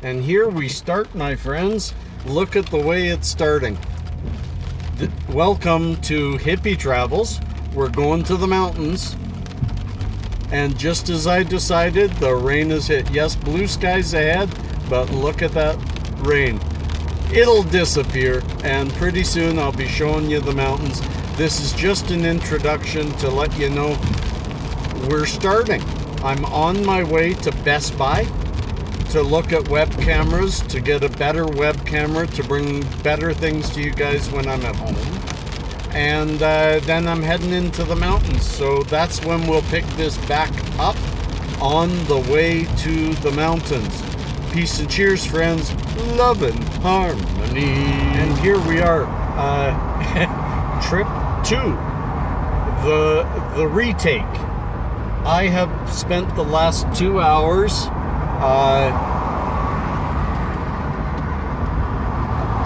And here we start, my friends. Look at the way it's starting. Welcome to Hippie Travels. We're going to the mountains. And just as I decided, the rain has hit. Yes, blue skies ahead, but look at that rain. It'll disappear, and pretty soon I'll be showing you the mountains. This is just an introduction to let you know we're starting. I'm on my way to Best Buy to look at web cameras, to get a better web camera, to bring better things to you guys when I'm at home. And then I'm heading into the mountains. So that's when we'll pick this back up on the way to the mountains. Peace and cheers, friends. Love and harmony. And here we are. Trip 2. The retake. I have spent the last 2 hours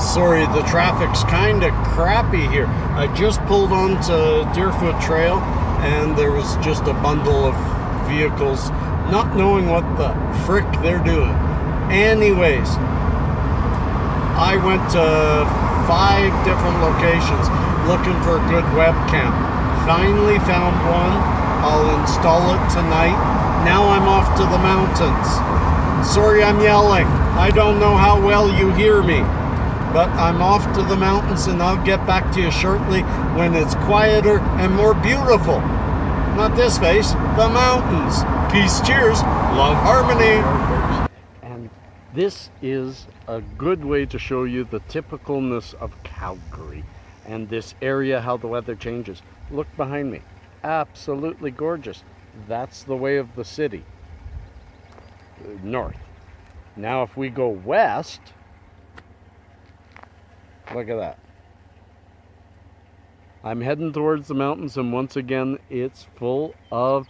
sorry, the traffic's kind of crappy here. I just pulled onto Deerfoot Trail and there was just a bundle of vehicles not knowing what the frick they're doing. Anyways, I went to 5 different locations looking for a good webcam. Finally found one. I'll install it tonight. Now I'm off to the mountains. Sorry I'm yelling. I don't know how well you hear me. But I'm off to the mountains, and I'll get back to you shortly when it's quieter and more beautiful. Not this face, the mountains. Peace, cheers, love, harmony. And this is a good way to show you the typicalness of Calgary and this area, how the weather changes. Look behind me. Absolutely gorgeous. That's the way of the city. North. Now if we go west, look at that. I'm heading towards the mountains, and once again it's full of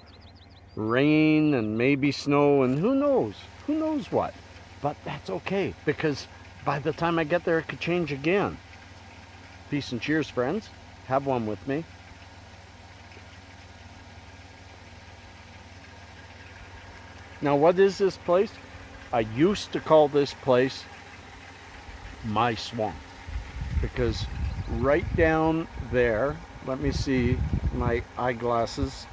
rain and maybe snow and who knows what. But that's okay, because by the time I get there it could change again. Peace and cheers, friends. Have one with me. Now what is this place? I used to call this place my swamp, because right down there, let me see my eyeglasses,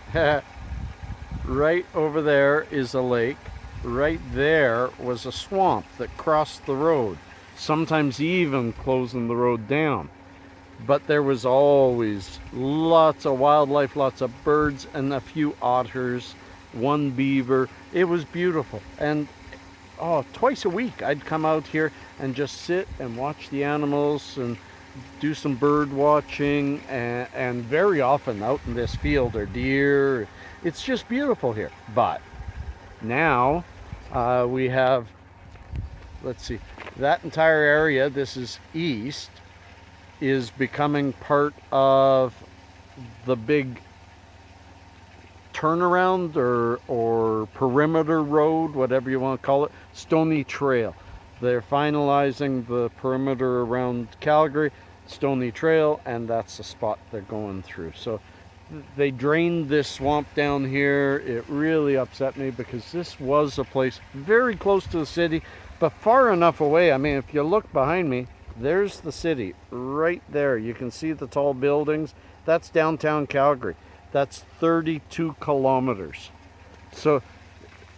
right over there is a lake. Right there was a swamp that crossed the road, sometimes even closing the road down. But there was always lots of wildlife, lots of birds, and a few otters, one beaver. It was beautiful. And twice a week I'd come out here and just sit and watch the animals and do some bird watching, and very often out in this field are deer. It's just beautiful here. But now we have, let's see, that entire area, this is east, is becoming part of the big turnaround or perimeter road, whatever you want to call it, Stony Trail. They're finalizing the perimeter around Calgary, Stony Trail, and that's the spot they're going through. So they drained this swamp down here. It really upset me, because this was a place very close to the city, but far enough away. I mean, if you look behind me, there's the city right there. You can see the tall buildings. That's downtown Calgary. That's 32 kilometers. So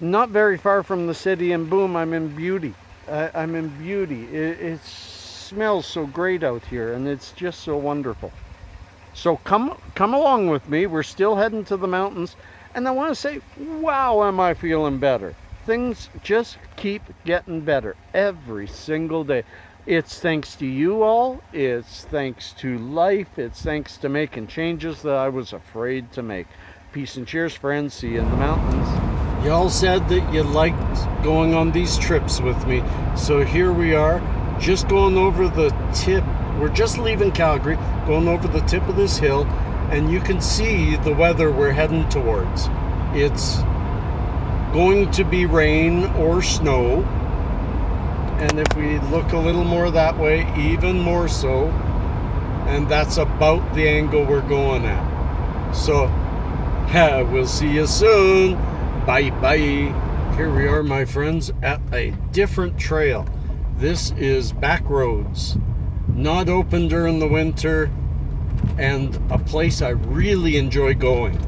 not very far from the city, and boom, I'm in beauty. I'm in beauty. It smells so great out here, and it's just so wonderful. So come along with me. We're still heading to the mountains, and I want to say, wow, am I feeling better. Things just keep getting better every single day. It's thanks to you all. It's thanks to life. It's thanks to making changes that I was afraid to make. Peace and cheers, friends. See you in the mountains. Y'all said that you liked going on these trips with me, so here we are, just going over the tip. We're just leaving Calgary, going over the tip of this hill, and you can see the weather we're heading towards. It's going to be rain or snow, and if we look a little more that way, even more so, and that's about the angle we're going at. So we'll see you soon. Bye bye. Here we are, my friends, at a different trail. This is backroads, not open during the winter, and a place I really enjoy going.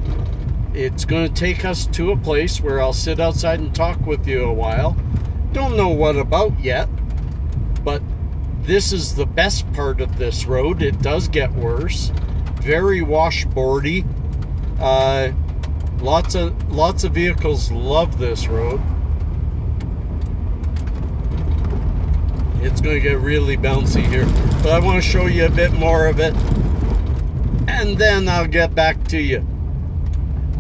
It's going to take us to a place where I'll sit outside and talk with you a while. Don't know what about yet, but this is the best part of this road. It does get worse. Very washboardy. Lots of vehicles love this road. It's going to get really bouncy here, but I want to show you a bit more of it, and then I'll get back to you.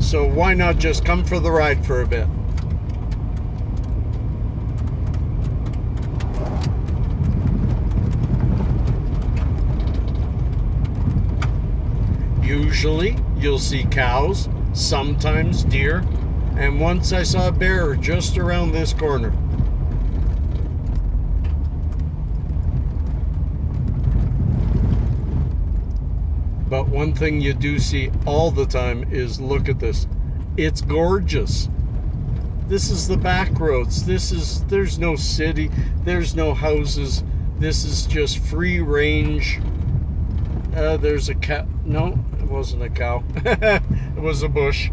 So why not just come for the ride for a bit? Usually you'll see cows, sometimes deer, and once I saw a bear just around this corner. But one thing you do see all the time is, look at this. It's gorgeous. This is the back roads. There's no city, there's no houses. This is just free range. There's a cow. No, it wasn't a cow. It was a bush.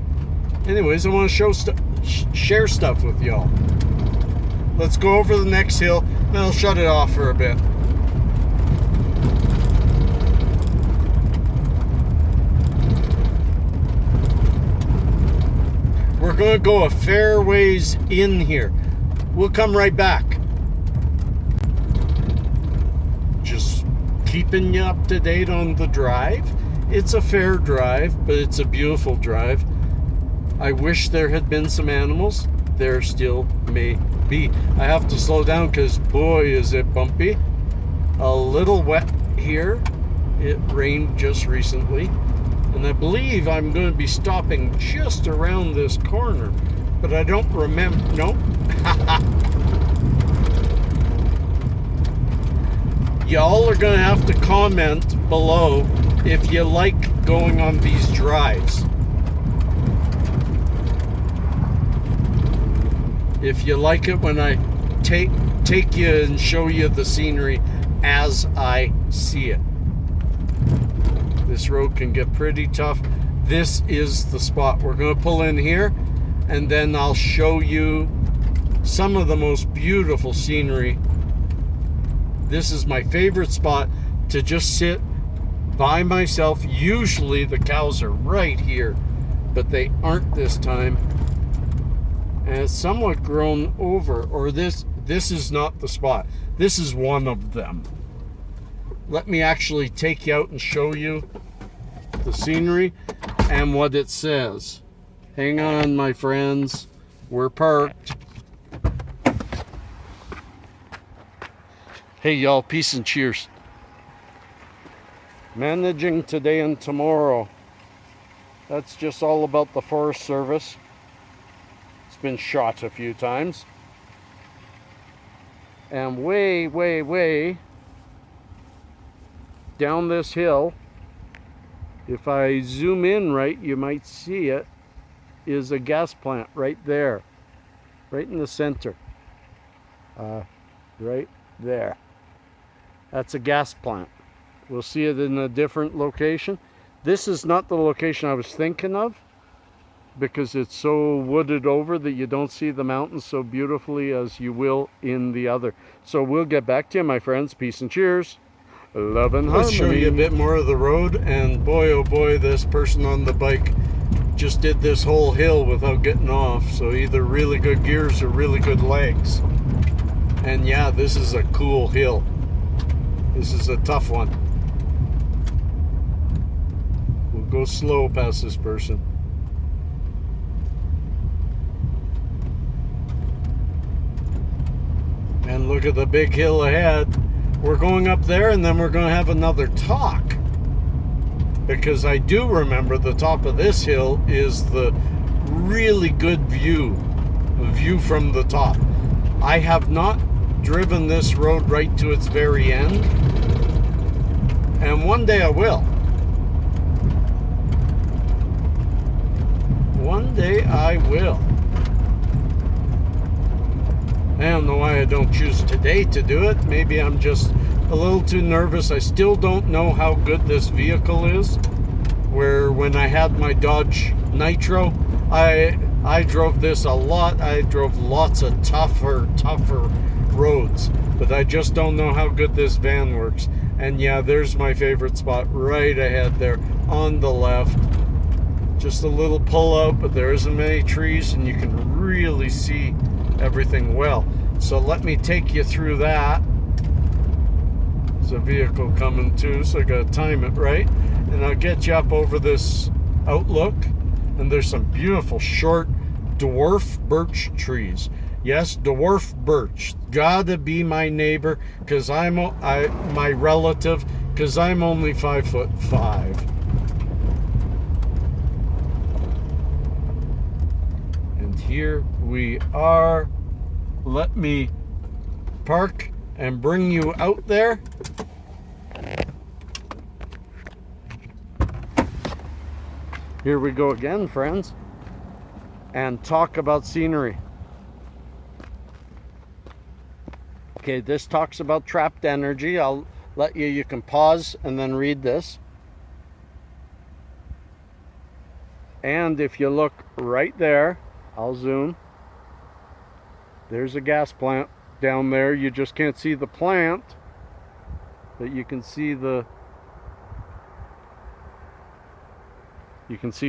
Anyways, I want to share stuff with y'all. Let's go over the next hill, and I'll shut it off for a bit. We're going to go a fair ways in here. We'll come right back. Just keeping you up to date on the drive. It's a fair drive, but it's a beautiful drive. I wish there had been some animals. There still may be. I have to slow down because boy is it bumpy. A little wet here. It rained just recently. And I believe I'm going to be stopping just around this corner, but I don't remember. Nope. Y'all are going to have to comment below if you like going on these drives. If you like it when I take you and show you the scenery as I see it. This road can get pretty tough. This is the spot. We're going to pull in here, and then I'll show you some of the most beautiful scenery. This is my favorite spot to just sit by myself. Usually the cows are right here, but they aren't this time. And it's somewhat grown over, or this is not the spot. This is one of them. Let me actually take you out and show you the scenery and what it says. Hang on, my friends. We're parked. Hey, y'all. Peace and cheers. Managing today and tomorrow. That's just all about the Forest Service. It's been shot a few times. And way down this hill, if I zoom in right, you might see it, is a gas plant right there, right in the center, right there. That's a gas plant. We'll see it in a different location. This is not the location I was thinking of, because it's so wooded over that you don't see the mountains so beautifully as you will in the other. So we'll get back to you, my friends. Peace and cheers. Love and harmony. Let's show you a bit more of the road, and boy oh boy, this person on the bike just did this whole hill without getting off. So either really good gears or really good legs. And yeah, this is a cool hill. This is a tough one. We'll go slow past this person. And look at the big hill ahead. We're going up there, and then we're going to have another talk, because I do remember the top of this hill is the really good view from the top. I have not driven this road right to its very end, and one day I will. One day I will. I don't know why I don't choose today to do it. Maybe I'm just a little too nervous. I still don't know how good this vehicle is. Where when I had my Dodge Nitro, I drove this a lot. I drove lots of tougher roads. But I just don't know how good this van works. And yeah, there's my favorite spot right ahead there on the left. Just a little pull out, but there isn't many trees and you can really see everything well. So let me take you through that. There's a vehicle coming too, so I gotta time it right. And I'll get you up over this outlook. And there's some beautiful short dwarf birch trees. Yes, dwarf birch. Gotta be my neighbor, because my relative, because I'm only 5'5". And here we are. Let me park and bring you out there. Here we go again, friends, and talk about scenery. Okay, this talks about trapped energy. I'll let you can pause and then read this. And if you look right there, I'll zoom. There's a gas plant down there. You just can't see the plant, but you can see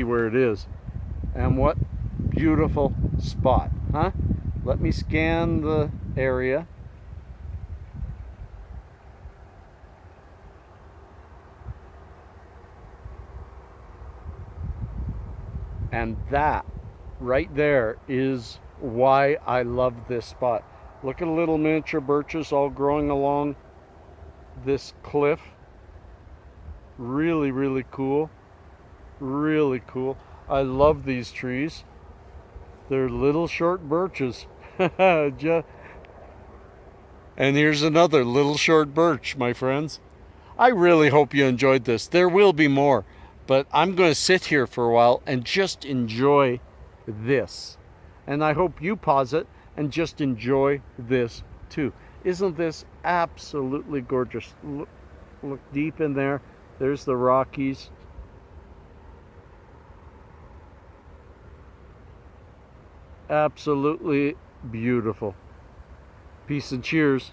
where it is. And what beautiful spot, huh? Let me scan the area. And that right there is why I love this spot. Look at the little miniature birches all growing along this cliff. Really, really cool. Really cool. I love these trees. They're little short birches. And here's another little short birch, my friends. I really hope you enjoyed this. There will be more, but I'm going to sit here for a while and just enjoy this. And I hope you pause it and just enjoy this too. Isn't this absolutely gorgeous? Look deep in there. There's the Rockies. Absolutely beautiful. Peace and cheers.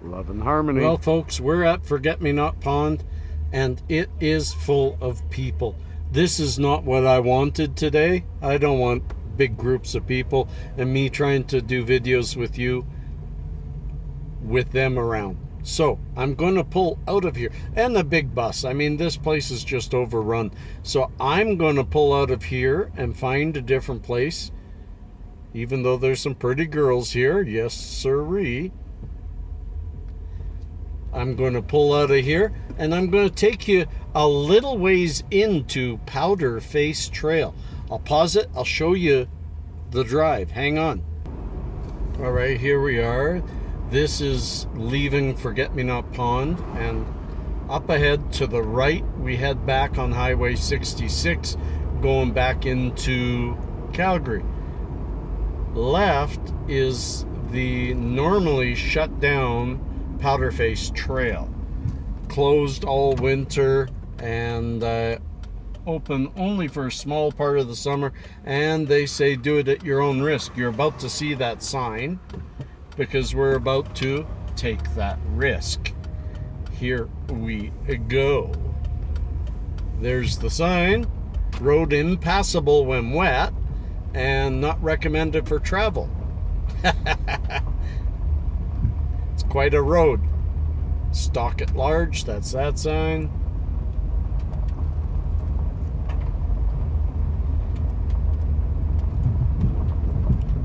Love and harmony. Well, folks, we're at Forget-Me-Not Pond, and it is full of people. This is not what I wanted today. I don't want big groups of people and me trying to do videos with you with them around. So I'm going to pull out of here. And the big bus. I mean, this place is just overrun. So I'm going to pull out of here and find a different place. Even though there's some pretty girls here. Yes, sirree. I'm going to pull out of here and I'm going to take you a little ways into Powderface Trail. I'll pause it. I'll show you the drive. Hang on. All right, here we are. This is leaving Forget-Me-Not Pond, and up ahead to the right, we head back on Highway 66, going back into Calgary. Left is the normally shut down Powderface Trail. Closed all winter and open only for a small part of the summer, and they say do it at your own risk. You're about to see that sign because we're about to take that risk. Here we go. There's the sign. Road impassable when wet and not recommended for travel. It's quite a road. Stock at large, that's that sign.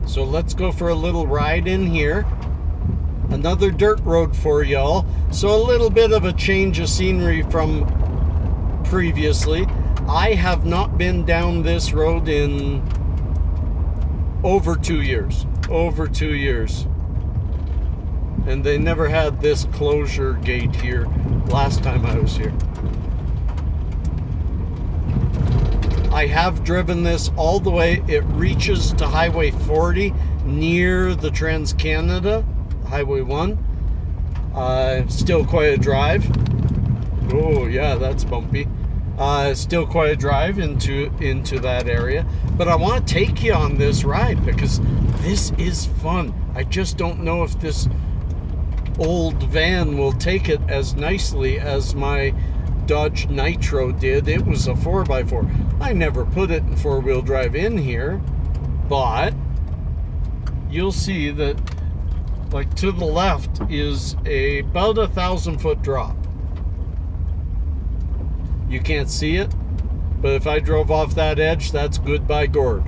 So let's go for a little ride in here. Another dirt road for y'all. So a little bit of a change of scenery from previously. I have not been down this road in over 2 years. Over 2 years. And they never had this closure gate here last time I was here. I have driven this all the way. It reaches to Highway 40 near the Trans-Canada, Highway 1. Still quite a drive. Oh yeah, that's bumpy. Still quite a drive into that area. But I want to take you on this ride because this is fun. I just don't know if this old van will take it as nicely as my Dodge Nitro did. It was a 4x4. I never put it in four-wheel drive in here, but you'll see that like to the left is about 1,000-foot drop. You can't see it, but if I drove off that edge, that's goodbye Gord.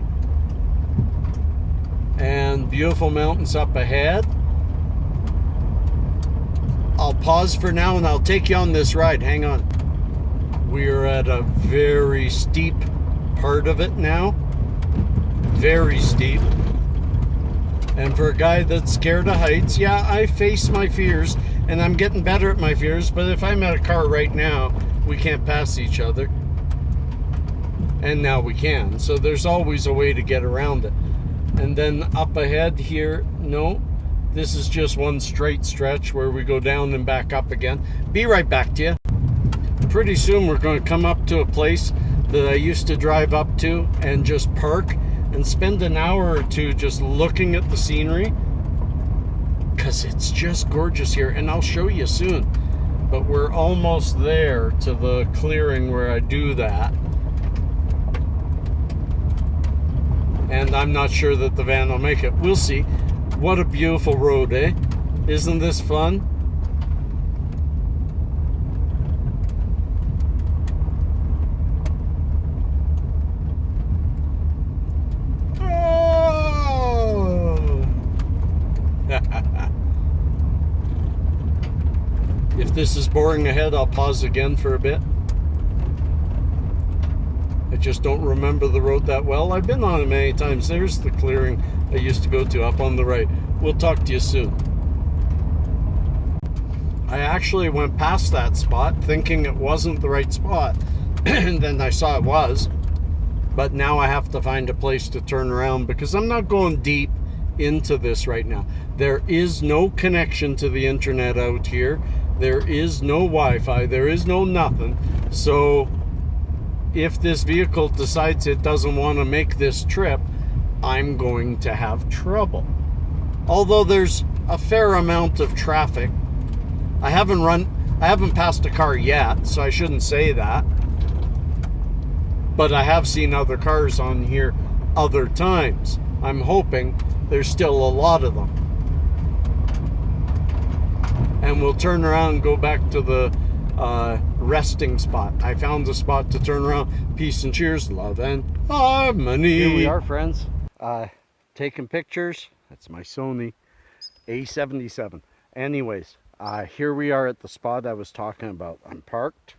And beautiful mountains up ahead. I'll pause for now and I'll take you on this ride. Hang on. We're at a very steep part of it now. Very steep. And for a guy that's scared of heights, yeah, I face my fears and I'm getting better at my fears, but if I'm at a car right now, we can't pass each other. And now we can. So there's always a way to get around it. And then up ahead here, no, this is just one straight stretch where we go down and back up again. Be right back to you. Pretty soon we're going to come up to a place that I used to drive up to and just park and spend an hour or two just looking at the scenery, because it's just gorgeous here, and I'll show you soon. But we're almost there to the clearing where I do that. And I'm not sure that the van will make it. We'll see. What a beautiful road, eh? Isn't this fun? If this is boring ahead, I'll pause again for a bit. I just don't remember the road that well. I've been on it many times. There's the clearing I used to go to up on the right. We'll talk to you soon. I actually went past that spot thinking it wasn't the right spot. And then I saw it was. But now I have to find a place to turn around because I'm not going deep into this right now. There is no connection to the internet out here. There is no Wi-Fi. There is no nothing. So if this vehicle decides it doesn't want to make this trip, I'm going to have trouble. Although there's a fair amount of traffic. I haven't passed a car yet, so I shouldn't say that. But I have seen other cars on here other times. I'm hoping there's still a lot of them. And we'll turn around and go back to the resting spot. I found a spot to turn around. Peace and cheers, love and harmony. Here we are, friends. Taking pictures. That's my Sony A77. Anyways, here we are at the spot I was talking about. I'm parked.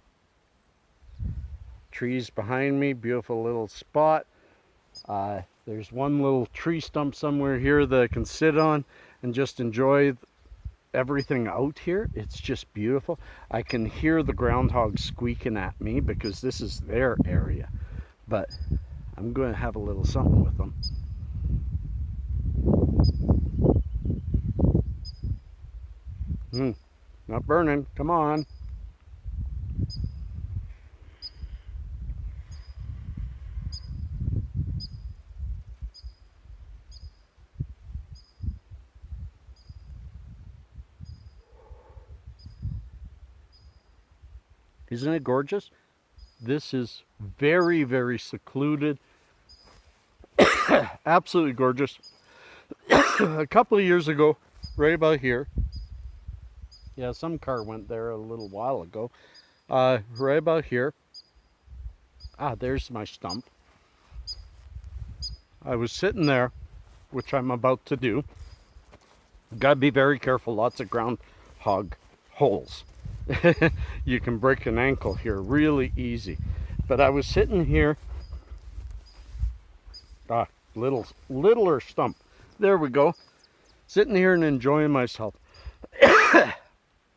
Trees behind me. Beautiful little spot. There's one little tree stump somewhere here that I can sit on and just enjoy everything out here. It's just beautiful. I can hear the groundhog squeaking at me because this is their area, but I'm going to have a little something with them. Not burning. Come on. Isn't it gorgeous? This is very, very secluded. Absolutely gorgeous. A couple of years ago, right about here. Yeah, some car went there a little while ago. Right about here. There's my stump. I was sitting there, which I'm about to do. Gotta be very careful. Lots of groundhog holes. You can break an ankle here really easy. But I was sitting here. Littler stump. There we go. Sitting here and enjoying myself.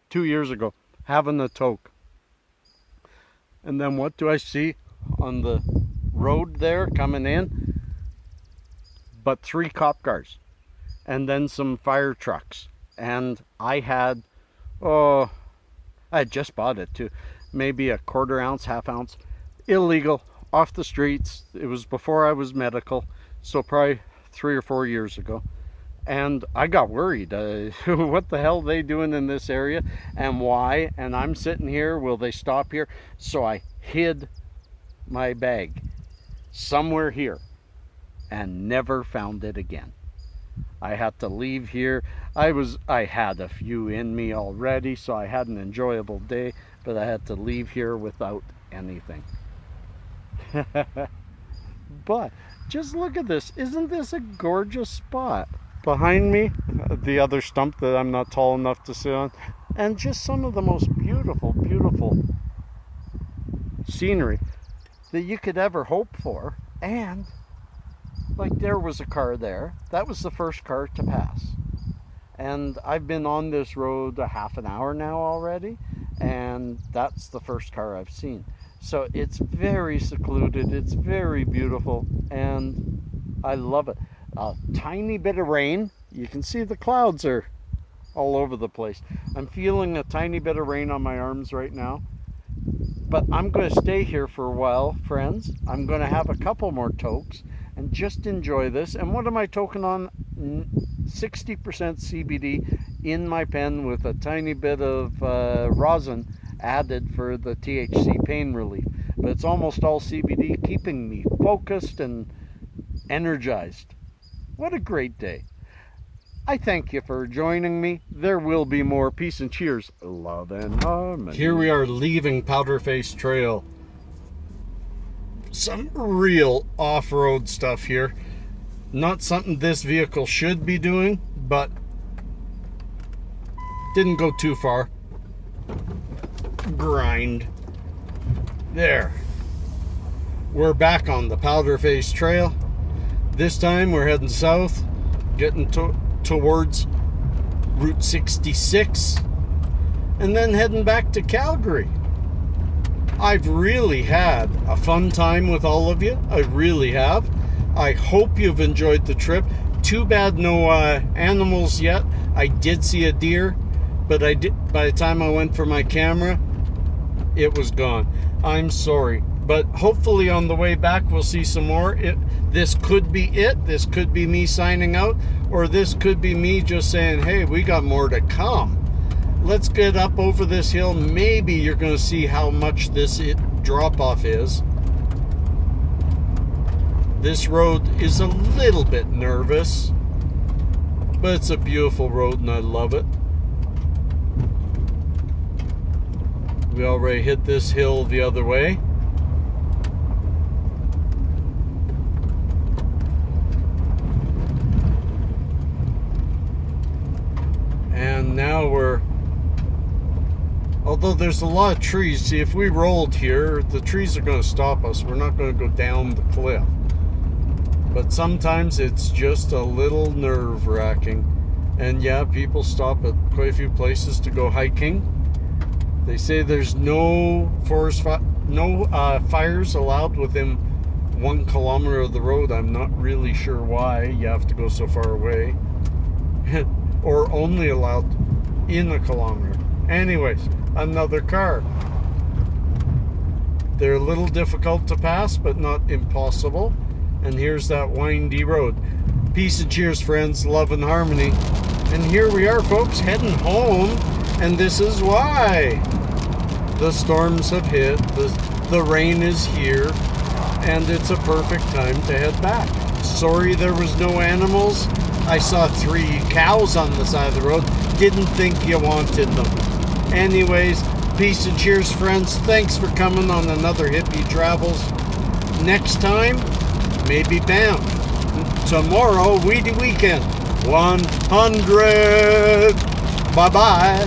2 years ago, having a toke. And then what do I see on the road there coming in, but 3 cop cars and then some fire trucks. And I had, I had just bought it too, maybe a quarter ounce, half ounce, illegal, off the streets. It was before I was medical, so probably 3 or 4 years ago. And I got worried. What the hell are they doing in this area and why? And I'm sitting here, will they stop here? So I hid my bag somewhere here and never found it again. I had to leave here. I had a few in me already, so I had an enjoyable day, but I had to leave here without anything. But just look at this. Isn't this a gorgeous spot? Behind me, the other stump that I'm not tall enough to sit on, and just some of the most beautiful, beautiful scenery that you could ever hope for. And like, there was a car there. That was the first car to pass. And I've been on this road a half an hour now already, and that's the first car I've seen. So it's very secluded, it's very beautiful, and I love it. A tiny bit of rain. You can see the clouds are all over the place. I'm feeling a tiny bit of rain on my arms right now. But I'm going to stay here for a while, friends. I'm going to have a couple more tokes and just enjoy this. And what am I toking on? 60% CBD in my pen with a tiny bit of rosin added for the THC pain relief. But it's almost all CBD, keeping me focused and energized. What a great day. I thank you for joining me. There will be more. Peace and cheers. Love and harmony. Here we are leaving Powderface Trail. Some real off-road stuff here. Not something this vehicle should be doing, but didn't go too far. Grind. There. We're back on the Powderface Trail. This time we're heading south, getting towards Route 66, and then heading back to Calgary. I've really had a fun time with all of you. I really have. I hope you've enjoyed the trip. Too bad no animals yet. I did see a deer, but by the time I went for my camera, it was gone. I'm sorry. But hopefully on the way back we'll see some more. This could be it. This could be me signing out. Or this could be me just saying, hey, we got more to come. Let's get up over this hill. Maybe you're going to see how much this drop-off is. This road is a little bit nervous, but it's a beautiful road and I love it. We already hit this hill the other way. And now although there's a lot of trees, see, if we rolled here, the trees are going to stop us. We're not going to go down the cliff. But sometimes it's just a little nerve-wracking. And yeah, people stop at quite a few places to go hiking. They say there's no fires allowed within 1 kilometer of the road. I'm not really sure why you have to go so far away. Or only allowed in 1 kilometer. Anyways, another car. They're a little difficult to pass, but not impossible. And here's that windy road. Peace and cheers, friends. Love and harmony. And here we are, folks, heading home. And this is why. The storms have hit. The rain is here. And it's a perfect time to head back. Sorry there was no animals. I saw 3 cows on the side of the road. Didn't think you wanted them. Anyways, peace and cheers, friends. Thanks for coming on another Hippie Travels. Next time, maybe Banff. Tomorrow, Weedy Weekend. 100. Bye-bye.